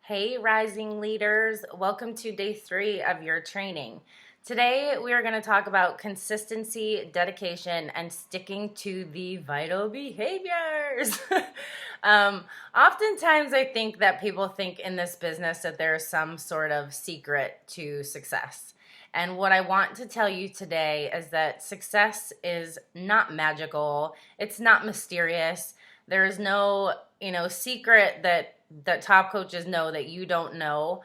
Hey, rising leaders. Welcome to day 3 of your training. Today, we are going to talk about consistency, dedication, and sticking to the vital behaviors. Oftentimes, I think that people think in this business that there's some sort of secret to success. And what I want to tell you today is that success is not magical, it's not mysterious. There is no, secret that top coaches know that you don't know.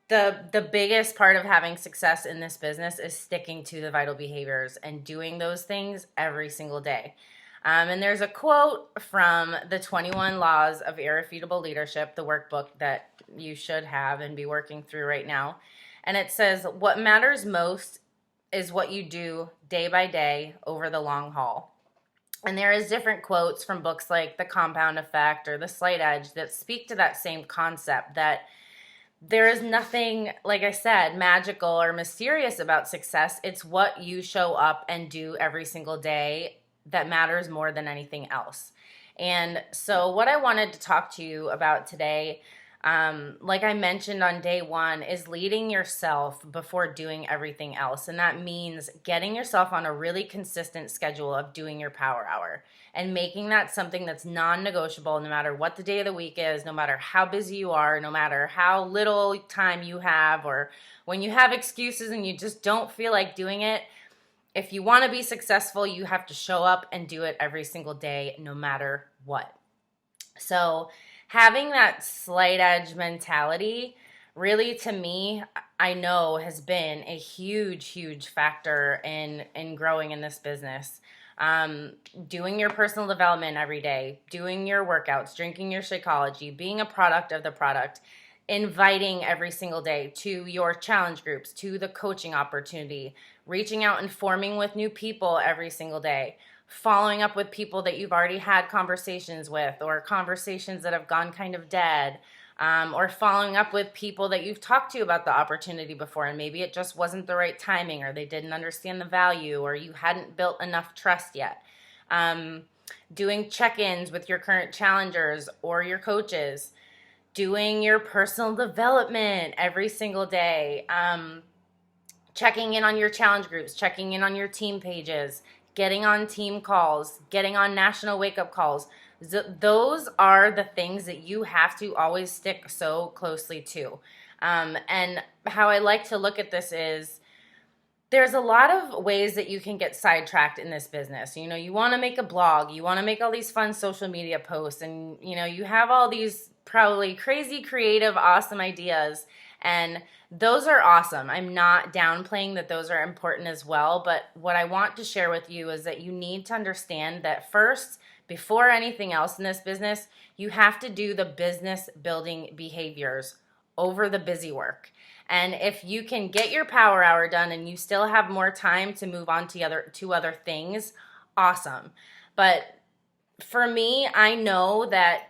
The biggest part of having success in this business is sticking to the vital behaviors and doing those things every single day. And there's a quote from the 21 Laws of Irrefutable Leadership, the workbook that you should have and be working through right now. And it says, "What matters most is what you do day by day over the long haul." And there is different quotes from books like The Compound Effect or The Slight Edge that speak to that same concept, that there is nothing, like I said, magical or mysterious about success. It's what you show up and do every single day that matters more than anything else. And so what I wanted to talk to you about today, like I mentioned on day 1, is leading yourself before doing everything else. And that means getting yourself on a really consistent schedule of doing your power hour and making that something that's non-negotiable no matter what the day of the week is, no matter how busy you are, no matter how little time you have, or when you have excuses and you just don't feel like doing it. If you want to be successful, you have to show up and do it every single day, no matter what. So having that slight edge mentality really, to me, I know has been a huge factor in growing in this business. Doing your personal development every day, doing your workouts, drinking your Shakeology, being a product of the product, inviting every single day to your challenge groups, to the coaching opportunity, reaching out and forming with new people every single day, following up with people that you've already had conversations with or conversations that have gone kind of dead, or following up with people that you've talked to about the opportunity before and maybe it just wasn't the right timing or they didn't understand the value or you hadn't built enough trust yet. Doing check-ins with your current challengers or your coaches, doing your personal development every single day, checking in on your challenge groups, checking in on your team pages, getting on team calls, getting on national wake-up calls. Those are the things that you have to always stick so closely to. And how I like to look at this is there's a lot of ways that you can get sidetracked in this business. You want to make a blog, you want to make all these fun social media posts, and you have all these probably crazy, creative, awesome ideas, and those are awesome. I'm not downplaying that those are important as well, but what I want to share with you is that you need to understand that first, before anything else in this business, you have to do the business building behaviors over the busy work. And if you can get your power hour done and you still have more time to move on to other things, awesome. But for me, I know that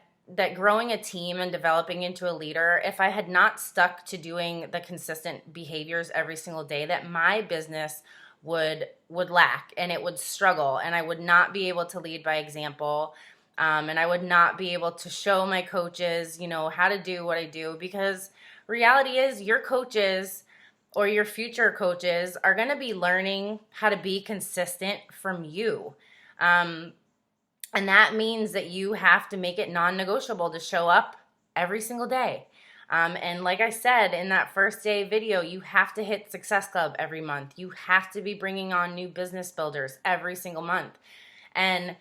growing a team and developing into a leader, if I had not stuck to doing the consistent behaviors every single day, that my business would lack and it would struggle, and I would not be able to lead by example, and I would not be able to show my coaches, how to do what I do, because reality is your coaches or your future coaches are going to be learning how to be consistent from you. And that means that you have to make it non-negotiable to show up every single day. And like I said in that first day video, you have to hit Success Club every month. You have to be bringing on new business builders every single month. And,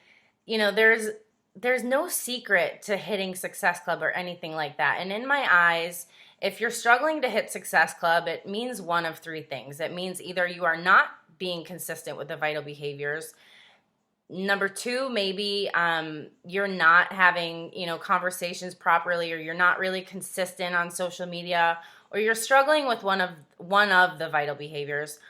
there's no secret to hitting Success Club or anything like that. And in my eyes, if you're struggling to hit Success Club, it means one of 3 things. It means either you are not being consistent with the vital behaviors. Number 2, maybe you're not having, conversations properly, or you're not really consistent on social media, or you're struggling with one of the vital behaviors,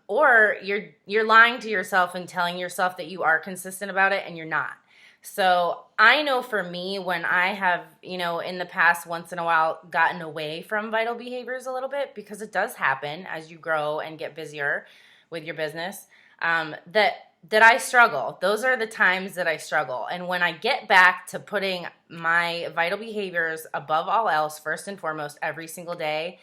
or you're lying to yourself and telling yourself that you are consistent about it and you're not. So I know for me, when I have, in the past once in a while gotten away from vital behaviors a little bit, because it does happen as you grow and get busier with your business, that that I struggle. Those are the times that I struggle. And when I get back to putting my vital behaviors above all else, first and foremost, every single day,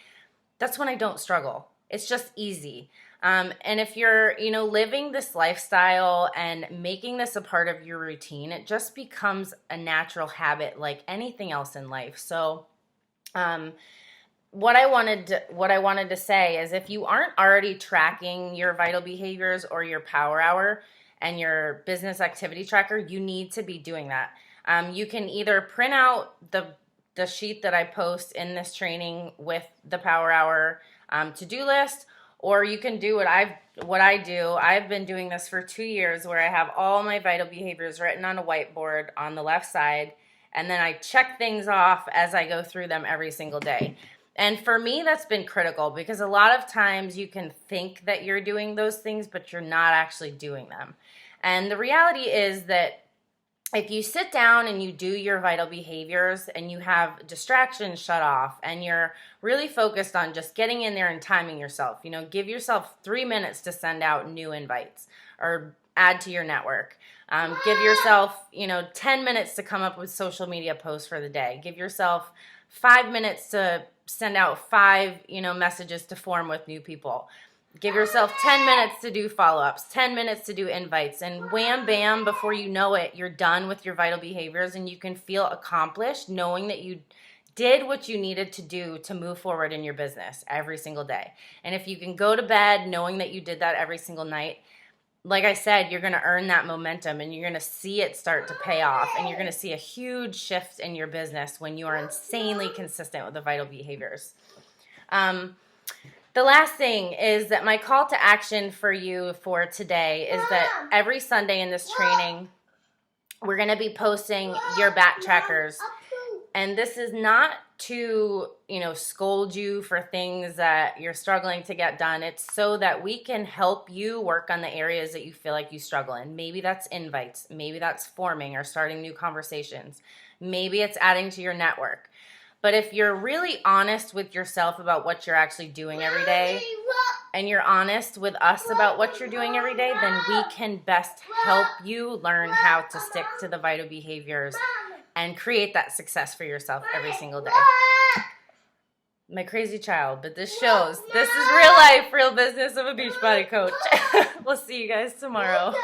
that's when I don't struggle. It's just easy. And if you're, living this lifestyle and making this a part of your routine, it just becomes a natural habit like anything else in life. So, what I wanted to say is, if you aren't already tracking your vital behaviors or your power hour and your business activity tracker, you need to be doing that. You can either print out the sheet that I post in this training with the power hour to-do list, or you can do what I do. I've been doing this for 2 years, where I have all my vital behaviors written on a whiteboard on the left side, and then I check things off as I go through them every single day. And for me, that's been critical, because a lot of times you can think that you're doing those things, but you're not actually doing them. And the reality is that if you sit down and you do your vital behaviors and you have distractions shut off and you're really focused on just getting in there and timing yourself, give yourself 3 minutes to send out new invites or add to your network. Give yourself, 10 minutes to come up with social media posts for the day. Give yourself 5 minutes to send out 5, messages to form with new people. Give yourself 10 minutes to do follow-ups, 10 minutes to do invites, and wham, bam, before you know it, you're done with your vital behaviors, and you can feel accomplished knowing that you did what you needed to do to move forward in your business every single day. And if you can go to bed knowing that you did that every single night, like I said, you're going to earn that momentum, and you're going to see it start to pay off, and you're going to see a huge shift in your business when you are insanely consistent with the vital behaviors. The last thing is that my call to action for you for today is that every Sunday in this training, we're going to be posting your back trackers. And this is not to, scold you for things that you're struggling to get done. It's so that we can help you work on the areas that you feel like you struggle in. Maybe that's invites. Maybe that's forming or starting new conversations. Maybe it's adding to your network. But if you're really honest with yourself about what you're actually doing every day, and you're honest with us about what you're doing every day, then we can best help you learn how to stick to the vital behaviors and create that success for yourself every single day. My crazy child, but this shows. This is real life, real business of a Beachbody coach. We'll see you guys tomorrow.